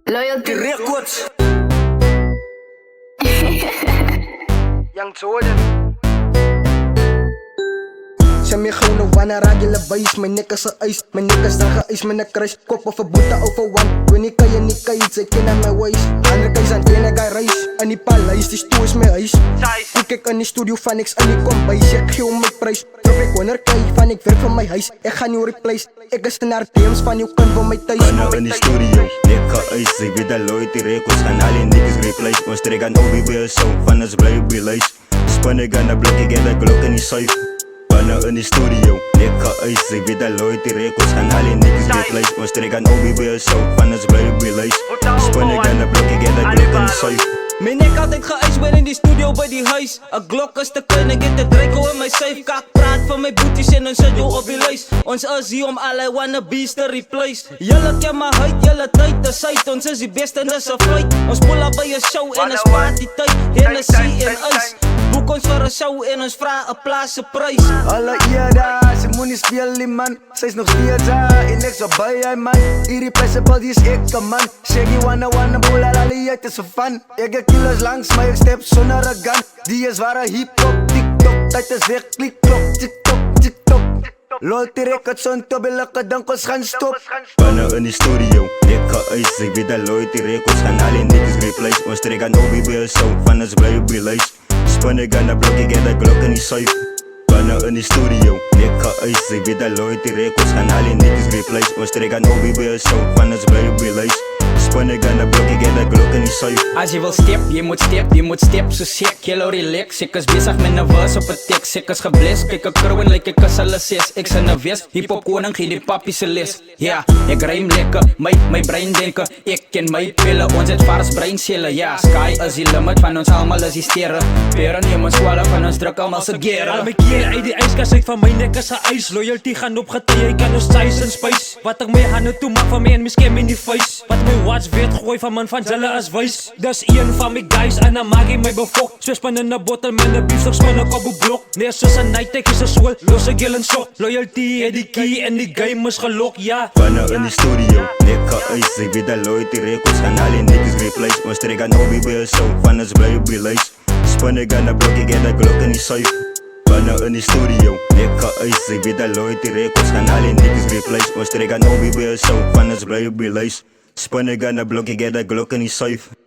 Loyalty Records. Young Jordan. Sy my gou nou wanneer raak jy wys. My nek is ys, my nek is dan geëis. My nek kruis, kop of 'n boete over one. When nie kan jy nie kyk, sy ken aan my ways. Ander guys aan teen ek reis. In die paleis, die stoel is my huis. Ek kyk in die studio van niks in die kombuis. Ek gee hom my prys. Drop ek 100k van ek werk van my huis. Ek gaan nie replace. Ek is in haar DM's van jou kind van my tuis. Panna in die studio, nek geëis. Ek weet dat loyalty records gaan al die niggas replace. Ons trek aan OB by 'n song van ons bly op die lys. Spin ek aan 'n blok, ek het 'n Glock in die safe. Panna in die studio, nek geëis. Ek weet dat loyalty records gaan al die niggas replace. Ons trek aan OB by 'n song van ons bly op die lys. Spin ek aan 'n blok, ek het 'n Glock in die safe. My nek altyd geëis ben in die studio by die huis. 'n Glock is te klein, ek het 'n Draco in my safe. Kak praat van my boeties en ons sit jou op die lys. Ons is hier om al die wannabes te replace. Julle ken my huid, julle tyd is uit. Ons is die beste en dis 'n feit. Ons pull up by 'n show en ons party tyd. Hennessy en ys. Boek ons vir 'n show en ons vra 'n plaas se prys. Alle eerda, sy moenie speel die man. Sy's nog steeds daar en ek so by hy man. Hierdie principle die is ek 'n man. Shaggy wanna boel al uit is 'n fan. Ek het kilos langs my, ek step sonder 'n gun. Die is ware hip-hop, TikTok, tyd is weg, klik klok, TikTok, TikTok. Loyalty records on top, elke dink ons gaan stop. Panna in die studio, nek geëis. Ek weet dat loyalty records gaan al die niggas replace. Ons trek aan OB by 'n song van ons bly op die lys. Spin ek aan 'n blok, ek het 'n Glock in die safe. Panna in die studio, nek geëis. Ek weet dat loyalty records gaan al die niggas replace. Ons trek aan OB by 'n song van ons bly op die lys. Spin ek aan 'n blok, ek het 'n Glock in die safe. As jy wil step, jy moet step so sek. Jy lou relax, ek is besig met 'n verse op 'n teks. Ek is gebless, kyk 'n kroon like ek is hulle ses. Ek se nerveus, hip-hop koning gee die papi se les. Ja, ek rym lekker, my brein denke. Ek ken my pille, ons het vars breinselle. Ja, sky is die limit van ons almal is die sterre. Pere neem ons kwale van ons druk almal se gere. My keer uit die yskas uit van my nek is 'n ys. Loyalty gaan op gety, jy kan ons size en spice. Wat ek my hande toe maak van my en my skem in die face. Wat my watch weet gooi van man van julle is wys. Dis een van my guys en dan maak hy my befok. Swespan in 'n bottel met 'n beef spin ek op 'n blok. Nee, soos 'n night ek is 'n soul, los ek en sok. Loyalty het die key en die game is gelok, ja. Panna in die studio, nek geëis. Ek weet dat loyalty records gaan al die niggas replace. Ons trek aan OB by 'n song van ons bly op die lys. Spin ek aan 'n blok, ek het 'n Glock in die safe. Panna in die studio, nek geëis. Ek weet dat loyalty records gaan al die niggas replace. Ons trek aan OB by 'n song van ons bly op die lys. Spin ek aan 'n blok, ek het 'n Glock in die safe.